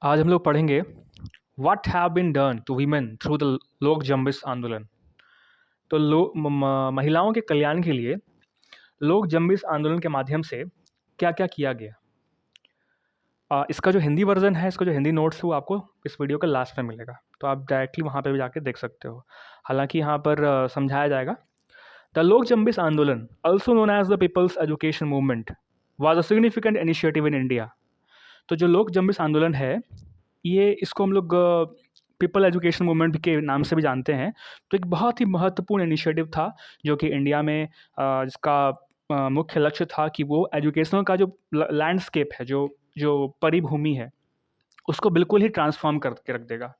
आज हम लोग पढ़ेंगे what have been done to women through the Lok Jumbish आंदोलन। तो महिलाओं के कल्याण के लिए लोक जम्बिस आंदोलन के माध्यम से क्या क्या किया गया। इसका जो हिंदी वर्जन है, इसका जो हिंदी नोट्स है वो आपको इस वीडियो के लास्ट में मिलेगा, तो आप डायरेक्टली वहाँ पे भी जाके देख सकते हो। हालांकि यहाँ पर समझाया जाएगा। द लोक जम्बिस आंदोलन, also known as the people's education movement, was a significant initiative in India. तो जो लोक जम्बिस आंदोलन है, ये इसको हम लोग पीपल एजुकेशन मूवमेंट के नाम से भी जानते हैं। तो एक बहुत ही महत्वपूर्ण इनिशिएटिव था जो कि इंडिया में जिसका मुख्य लक्ष्य था कि वो एजुकेशनल का जो लैंडस्केप है, जो जो परिभूमि है, उसको बिल्कुल ही ट्रांसफॉर्म करके रख देगा।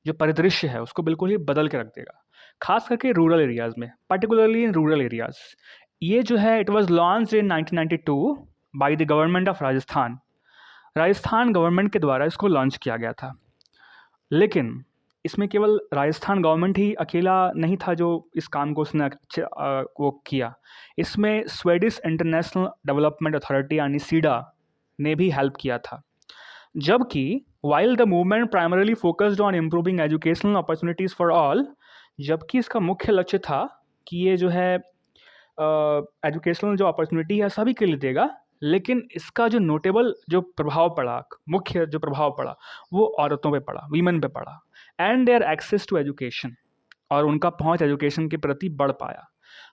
जो परिदृश्य है उसको बिल्कुल ही बदल के रख देगा, खास करके रूरल एरियाज़ में, पर्टिकुलरली इन रूरल एरियाज़। ये जो है it was launched in 1992 by the government of Rajasthan. Rajasthan government के द्वारा इसको लॉन्च किया गया था। लेकिन इसमें केवल राजस्थान गवर्नमेंट ही अकेला नहीं था जो इस काम को उसने वो किया। इसमें स्वीडिश इंटरनेशनल डेवलपमेंट अथॉरिटी यानी सीडा ने भी हेल्प किया था। जबकि while the movement primarily focused on improving educational opportunities for all, जबकि इसका मुख्य लक्ष्य था कि ये जो है एजुकेशनल जो अपॉर्चुनिटी है सभी के लिए देगा, लेकिन इसका जो नोटेबल जो प्रभाव पड़ा, मुख्य जो प्रभाव पड़ा, वो औरतों पे पड़ा, वीमेन पे पड़ा, and their access to education, और उनका पहुंच एजुकेशन के प्रति बढ़ पाया।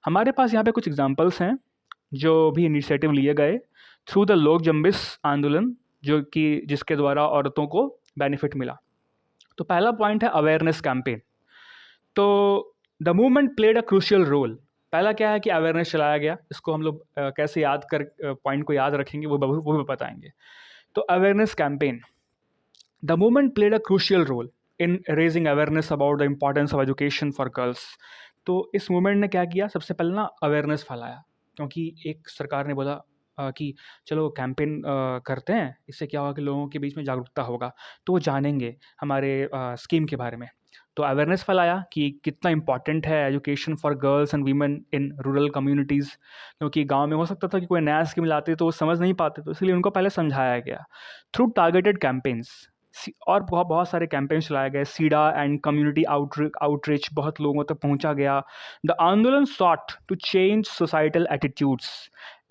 हमारे पास यहाँ पे कुछ एग्जांपल्स हैं जो भी इनिशिएटिव लिए गए थ्रू द लोक जम्बिस आंदोलन, जो कि जिसके द्वारा औरतों को बेनिफिट मिला। तो पहला पॉइंट है अवेयरनेस कैंपेन। तो the movement played a crucial role. पहला क्या है कि अवेयरनेस चलाया गया। इसको हम लोग कैसे याद कर पॉइंट को याद रखेंगे वो भी बताएंगे। तो awareness campaign, the movement played a crucial role in raising awareness about the importance of education for girls. तो इस मूवमेंट ने क्या किया, सबसे पहले ना अवेयरनेस फैलाया, क्योंकि एक सरकार ने बोला कि चलो कैंपेन करते हैं, इससे क्या होगा कि लोगों के बीच में जागरूकता होगा, तो वो जानेंगे हमारे स्कीम के बारे में। तो अवेयरनेस फैलाया कि कितना इंपॉर्टेंट है education for girls and women in rural communities, क्योंकि गांव में हो सकता था कि कोई नया स्कीम लाते तो वो समझ नहीं पाते, तो इसलिए उनको पहले समझाया गया थ्रू टारगेटेड कैंपेन्स। और बहुत बहुत सारे कैंपेन्स चलाए गए, सीडा एंड कम्युनिटी आउटरीच बहुत लोगों तक पहुंचा गया। द आंदोलन sought to change societal attitudes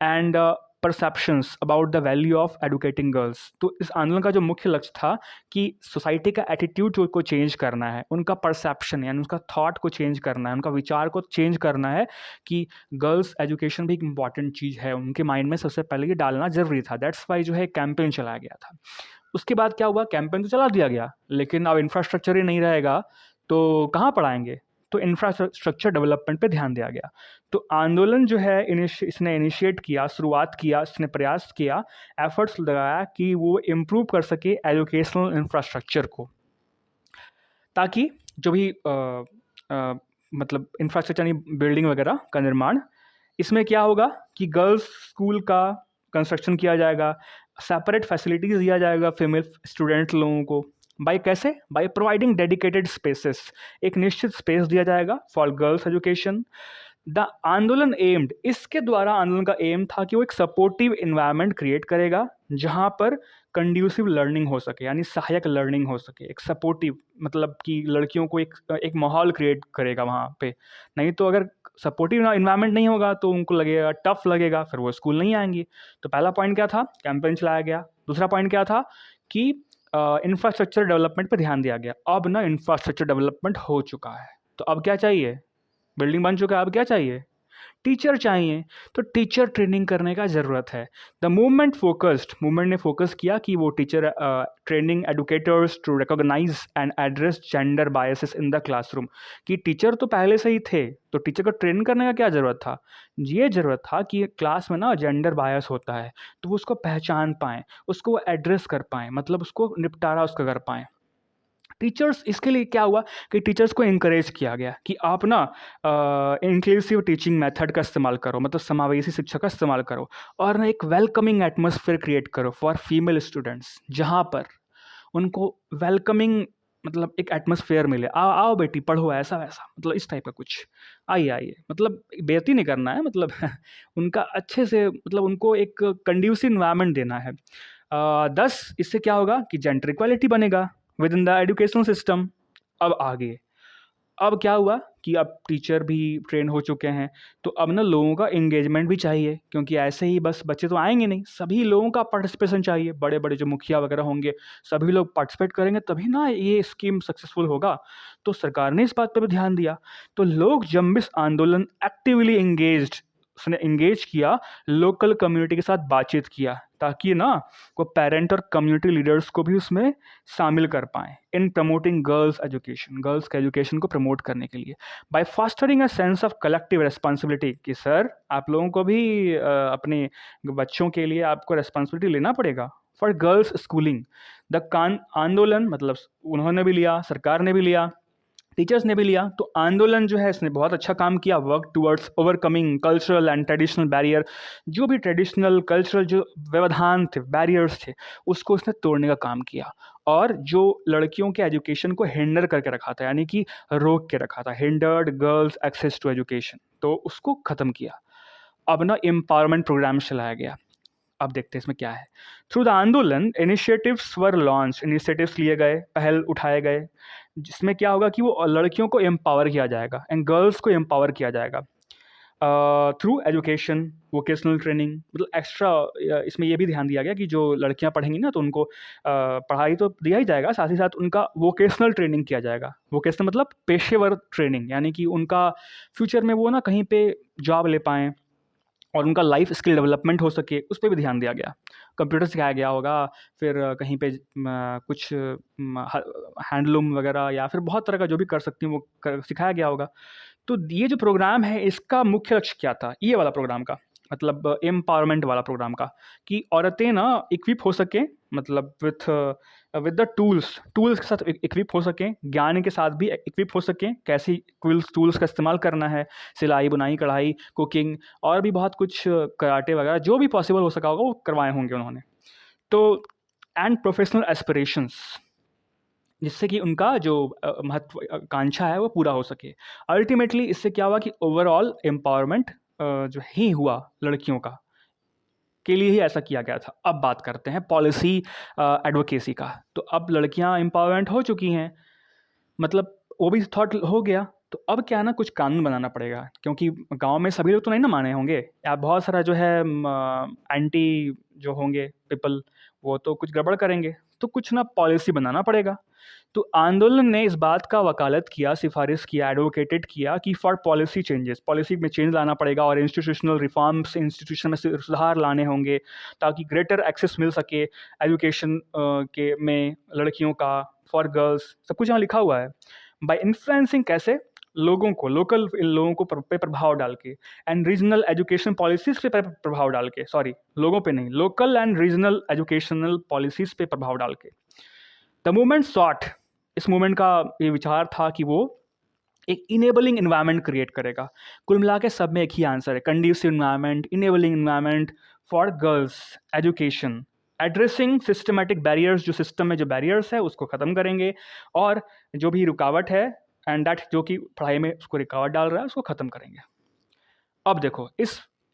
and perceptions about the value of educating girls. तो इस आंदोलन का जो मुख्य लक्ष्य था कि सोसाइटी का एटीट्यूड को चेंज करना है, उनका परसेप्शन यानी उसका थॉट को चेंज करना है, उनका विचार को चेंज करना है कि गर्ल्स एजुकेशन भी एक इम्पॉर्टेंट चीज़ है, उनके माइंड में सबसे पहले ये डालना ज़रूरी था। दैट्स वाई जो है कैंपेन चलाया गया था। उसके बाद क्या हुआ, कैंपेन तो चला दिया गया, लेकिन अब इंफ्रास्ट्रक्चर ही नहीं रहेगा तो कहाँ पढ़ाएंगे। तो इंफ्रास्ट्रक्चर डेवलपमेंट पे ध्यान दिया गया। तो आंदोलन जो है इसने इनिशिएट किया, शुरुआत किया, इसने प्रयास किया, एफर्ट्स लगाया कि वो इम्प्रूव कर सके एजुकेशनल इंफ्रास्ट्रक्चर को, ताकि जो भी मतलब इंफ्रास्ट्रक्चर यानी बिल्डिंग वगैरह का निर्माण, इसमें क्या होगा कि गर्ल्स स्कूल का कंस्ट्रक्शन किया जाएगा, सेपरेट फैसिलिटीज़ दिया जाएगा फीमेल स्टूडेंट लोगों को। बाय कैसे, बाय प्रोवाइडिंग डेडिकेटेड स्पेसेस, एक निश्चित स्पेस दिया जाएगा फॉर गर्ल्स एजुकेशन। द आंदोलन एम्ड, इसके द्वारा आंदोलन का एम था कि वो एक सपोर्टिव इन्वायरमेंट क्रिएट करेगा जहाँ पर कंड्यूसिव लर्निंग हो सके, यानी सहायक लर्निंग हो सके। एक सपोर्टिव मतलब कि लड़कियों को एक माहौल क्रिएट करेगा वहाँ पे। नहीं तो अगर सपोर्टिव इन्वायरमेंट नहीं होगा तो उनको लगेगा टफ लगेगा, फिर वो स्कूल नहीं आएंगी। तो पहला पॉइंट क्या था, कैंपेन चलाया गया। दूसरा पॉइंट क्या था कि इंफ्रास्ट्रक्चर डेवलपमेंट पर ध्यान दिया गया। अब ना इंफ्रास्ट्रक्चर डेवलपमेंट हो चुका है, तो अब क्या चाहिए, बिल्डिंग बन चुका है, अब क्या चाहिए, टीचर चाहिए। तो टीचर ट्रेनिंग करने का ज़रूरत है। द मूवमेंट ने फोकस किया कि वो teacher training educators to recognise and address gender biases in the classroom. कि टीचर तो पहले से ही थे, तो टीचर को ट्रेन करने का क्या ज़रूरत था, ये ज़रूरत था कि क्लास में ना जेंडर बायस होता है, तो वो उसको पहचान पाएँ, उसको एड्रेस कर पाएँ, मतलब उसको निपटारा उसका कर पाएँ। टीचर्स, इसके लिए क्या हुआ कि टीचर्स को इनकरेज किया गया कि आप ना इंक्लूसिव टीचिंग मेथड का इस्तेमाल करो, मतलब समावेशी शिक्षा का इस्तेमाल करो, और ना एक वेलकमिंग एटमॉस्फेयर क्रिएट करो फॉर फीमेल स्टूडेंट्स, जहाँ पर उनको वेलकमिंग मतलब एक एटमॉस्फेयर मिले, आओ आओ बेटी पढ़ो, ऐसा वैसा, मतलब इस टाइप का कुछ, आइए आइए, मतलब बेइज्जती नहीं करना है, मतलब उनका अच्छे से, मतलब उनको एक कंड्यूसिव इन्वायरमेंट देना है। 10 इससे क्या होगा कि जेंडर इक्वालिटी बनेगा with in the educational system. अब आगे, अब क्या हुआ कि अब टीचर भी ट्रेन हो चुके हैं, तो अब ना लोगों का एंगेजमेंट भी चाहिए, क्योंकि ऐसे ही बस बच्चे तो आएंगे नहीं, सभी लोगों का पार्टिसिपेशन चाहिए। बड़े बड़े जो मुखिया वगैरह होंगे, सभी लोग पार्टिसिपेट करेंगे तभी ना ये स्कीम सक्सेसफुल होगा। तो सरकार ने इस बात पर भी ध्यान दिया। तो लोक जम्बिस आंदोलन एक्टिवली एंगेज्ड, उसने एंगेज किया, लोकल कम्युनिटी के साथ बातचीत किया, ताकि ना वो पेरेंट और कम्युनिटी लीडर्स को भी उसमें शामिल कर पाएँ in promoting girls education, girls के एजुकेशन को प्रमोट करने के लिए, by fostering a sense of collective responsibility, कि सर आप लोगों को भी अपने बच्चों के लिए आपको रिस्पॉन्सिबिलिटी लेना पड़ेगा फॉर गर्ल्स स्कूलिंग। द कान आंदोलन, मतलब उन्होंने भी लिया, सरकार ने भी लिया, टीचर्स ने भी लिया। तो आंदोलन जो है इसने बहुत अच्छा काम किया, work towards overcoming cultural and traditional barrier, जो भी ट्रेडिशनल कल्चरल जो व्यवधान थे, बैरियर्स थे, उसको उसने तोड़ने का काम किया। और जो लड़कियों के एजुकेशन को हिंडर करके रखा था, यानी कि रोक के रखा था, hindered girls access to education, तो उसको ख़त्म किया। अब ना एम्पावरमेंट प्रोग्राम चलाया गया। अब देखते हैं इसमें क्या है। थ्रू द आंदोलन इनिशिएटिव्स वर लॉन्च, इनिशिएटिव्स लिए गए, पहल उठाए गए, जिसमें क्या होगा कि वो लड़कियों को एम्पावर किया जाएगा एंड गर्ल्स को एम्पावर किया जाएगा थ्रू एजुकेशन, वोकेशनल ट्रेनिंग, मतलब एक्स्ट्रा इसमें ये भी ध्यान दिया गया कि जो लड़कियां पढ़ेंगी ना, तो उनको पढ़ाई तो दिया ही जाएगा, साथ ही साथ उनका वोकेशनल ट्रेनिंग किया जाएगा। वोकेशनल मतलब पेशेवर ट्रेनिंग, यानी कि उनका फ्यूचर में वो ना कहीं पे जॉब ले पाएँ और उनका लाइफ स्किल डेवलपमेंट हो सके, उस पर भी ध्यान दिया गया। कंप्यूटर सिखाया गया होगा, फिर कहीं पे कुछ हैंडलूम वगैरह या फिर बहुत तरह का जो भी कर सकती हूँ वो सिखाया गया होगा। तो ये जो प्रोग्राम है इसका मुख्य लक्ष्य क्या था, ये वाला प्रोग्राम का, मतलब एम्पावरमेंट वाला प्रोग्राम का, कि औरतें ना इक्विप हो सकें, मतलब विद द टूल्स के साथ इक्विप हो सकें, ज्ञान के साथ भी इक्विप हो सकें, कैसे टूल्स का इस्तेमाल करना है, सिलाई बुनाई कढ़ाई कुकिंग और भी बहुत कुछ, कराटे वगैरह जो भी पॉसिबल हो सका होगा वो करवाए होंगे उन्होंने। तो एंड प्रोफेशनल एस्पिरेशंस, जिससे कि उनका जो महत्वाकांक्षा है वो पूरा हो सके। अल्टीमेटली इससे क्या हुआ कि ओवरऑल एम्पावरमेंट जो ही हुआ लड़कियों का, के लिए ही ऐसा किया गया था। अब बात करते हैं पॉलिसी एडवोकेसी का। तो अब लड़कियां एम्पावरमेंट हो चुकी हैं, मतलब वो भी थॉट हो गया, तो अब क्या है ना, कुछ कानून बनाना पड़ेगा, क्योंकि गांव में सभी लोग तो नहीं ना माने होंगे, या बहुत सारा जो है एंटी जो होंगे पीपल, वो तो कुछ गड़बड़ करेंगे, तो कुछ ना पॉलिसी बनाना पड़ेगा। तो आंदोलन ने इस बात का वकालत किया, सिफारिश किया, एडवोकेटेड किया कि फॉर पॉलिसी चेंजेस, पॉलिसी में चेंज लाना पड़ेगा और इंस्टीट्यूशनल रिफॉर्म्स, इंस्टीट्यूशन में सुधार लाने होंगे, ताकि ग्रेटर एक्सेस मिल सके एजुकेशन के में लड़कियों का, फॉर गर्ल्स, सब कुछ यहाँ लिखा हुआ है। बाय इन्फ्लुएंसिंग, कैसे, लोगों को, लोकल लोगों को पे प्रभाव डाल के, एंड रीजनल एजुकेशन पॉलिसीज पे प्रभाव डाल के, सॉरी लोगों पे नहीं, local and regional educational policies पे प्रभाव डाल के। द मूवमेंट सॉट, इस मूवमेंट का ये विचार था कि वो एक इनेबलिंग इन्वायरमेंट क्रिएट करेगा। कुल मिला के सब में एक ही आंसर है, conducive environment, enabling environment for girls education, addressing systematic barriers, जो सिस्टम में जो बैरियर्स है उसको ख़त्म करेंगे, और जो भी रुकावट है एंड दैट जो कि पढ़ाई में उसको रुकावट डाल रहा है उसको ख़त्म करेंगे। अब देखो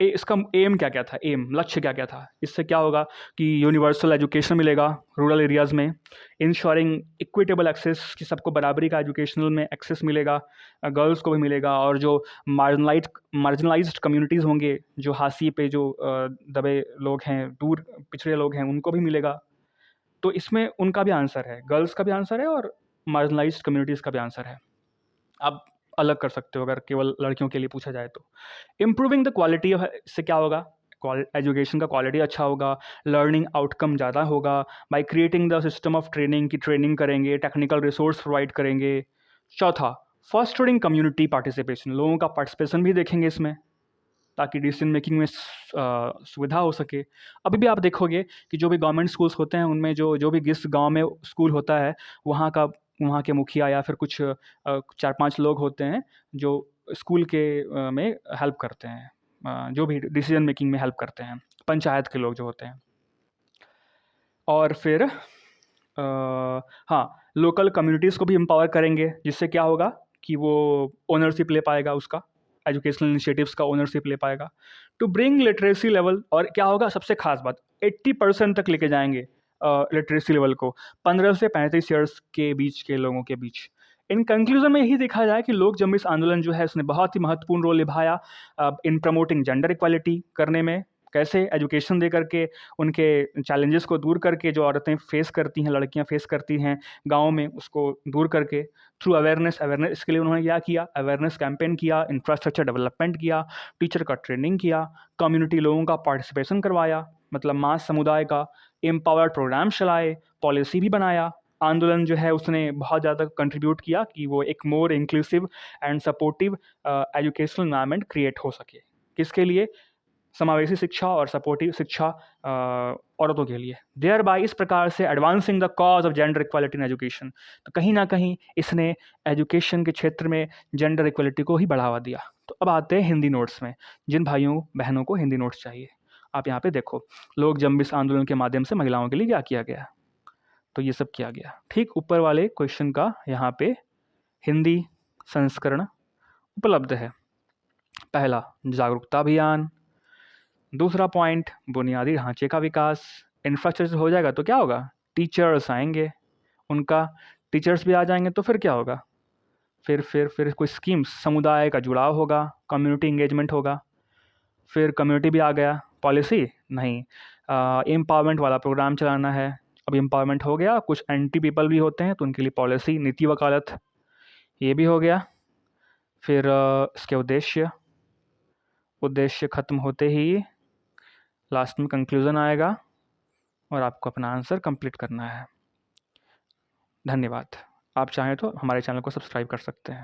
इसका एम क्या क्या था, एम लक्ष्य क्या क्या था। इससे क्या होगा कि यूनिवर्सल एजुकेशन मिलेगा रूरल एरियाज़ में, इंश्योरिंग इक्विटेबल एक्सेस, कि सबको बराबरी का एजुकेशनल में एक्सेस मिलेगा, गर्ल्स को भी मिलेगा, और जो मार्जिनलाइज्ड कम्युनिटीज़ होंगे, जो हाशिए पे जो दबे लोग हैं, दूर पिछड़े लोग हैं, उनको भी मिलेगा। तो इसमें उनका भी आंसर है, गर्ल्स का भी आंसर है और मार्जिनलाइज्ड कम्युनिटीज़ का भी आंसर है। आप अलग कर सकते हो अगर केवल लड़कियों के लिए पूछा जाए तो। इम्प्रूविंग द क्वालिटी ऑफ, इससे क्या होगा, एजुकेशन का क्वालिटी अच्छा होगा, लर्निंग आउटकम ज़्यादा होगा, by creating the system of training, की ट्रेनिंग करेंगे, टेक्निकल रिसोर्स प्रोवाइड करेंगे। चौथा, फॉस्टरिंग कम्युनिटी पार्टिसिपेशन, लोगों का पार्टिसिपेशन भी देखेंगे इसमें, ताकि डिसीजन मेकिंग में सुविधा हो सके। अभी भी आप देखोगे कि जो भी गवर्नमेंट स्कूल्स होते हैं उनमें जो भी जिस गांव में स्कूल होता है, वहाँ के मुखिया या फिर कुछ 4-5 लोग होते हैं जो स्कूल के में हेल्प करते हैं, जो भी डिसीजन मेकिंग में हेल्प करते हैं, पंचायत के लोग जो होते हैं। और फिर हाँ, लोकल कम्युनिटीज़ को भी एम्पावर करेंगे, जिससे क्या होगा कि वो ओनरशिप ले पाएगा, उसका एजुकेशनल इनिशिएटिव्स का ओनरशिप ले पाएगा। टू ब्रिंग लिटरेसी लेवल, और क्या होगा सबसे खास बात, 80% तक लेके जाएंगे लिटरेसी लेवल को 15 से 35 ईयर्स के बीच के लोगों के बीच। इन कंक्लूजन में यही देखा जाए कि लोक जम्बिस आंदोलन जो है उसने बहुत ही महत्वपूर्ण रोल निभाया इन प्रमोटिंग जेंडर इक्वालिटी करने में। कैसे? एजुकेशन दे करके, उनके चैलेंजेस को दूर करके, जो औरतें फेस करती हैं, लड़कियां फेस करती हैं गाँव में, उसको दूर करके थ्रू अवेयरनेस इसके लिए उन्होंने क्या किया? अवेयरनेस कैंपेन किया, इंफ्रास्ट्रक्चर डेवलपमेंट किया, टीचर का ट्रेनिंग किया, कम्युनिटी लोगों का पार्टिसिपेशन करवाया, मतलब मास समुदाय का, एम्पावर्ड प्रोग्राम चलाए, पॉलिसी भी बनाया। आंदोलन जो है उसने बहुत ज़्यादा कंट्रीब्यूट किया कि वो एक more inclusive and supportive educational environment create हो सके। किसके लिए? समावेशी शिक्षा और सपोर्टिव शिक्षा औरतों के लिए। देयर बाय इस प्रकार से advancing the cause of gender equality in education. तो कहीं ना कहीं इसने एजुकेशन के क्षेत्र में जेंडर इक्वालिटी को ही बढ़ावा दिया। तो अब आते हैं हिंदी नोट्स में। जिन भाइयों बहनों को हिंदी नोट्स चाहिए, आप यहाँ पे देखो, लोक जम्बिस आंदोलन के माध्यम से महिलाओं के लिए क्या किया गया। तो ये सब किया गया। ठीक ऊपर वाले क्वेश्चन का यहाँ पे हिंदी संस्करण उपलब्ध है। पहला, जागरूकता अभियान। दूसरा पॉइंट, बुनियादी ढांचे का विकास। इंफ्रास्ट्रक्चर हो जाएगा तो क्या होगा? टीचर्स आएंगे, उनका टीचर्स भी आ जाएंगे तो फिर क्या होगा? फिर कोई स्कीम्स, समुदाय का जुड़ाव होगा, कम्युनिटी इंगेजमेंट होगा। फिर कम्युनिटी भी आ गया। पॉलिसी नहीं, एम्पावरमेंट वाला प्रोग्राम चलाना है। अब एम्पावरमेंट हो गया, कुछ एंटी पीपल भी होते हैं तो उनके लिए पॉलिसी, नीति वकालत, ये भी हो गया। फिर इसके उद्देश्य ख़त्म होते ही लास्ट में कंक्लूज़न आएगा और आपको अपना आंसर कंप्लीट करना है। धन्यवाद। आप चाहें तो हमारे चैनल को सब्सक्राइब कर सकते हैं।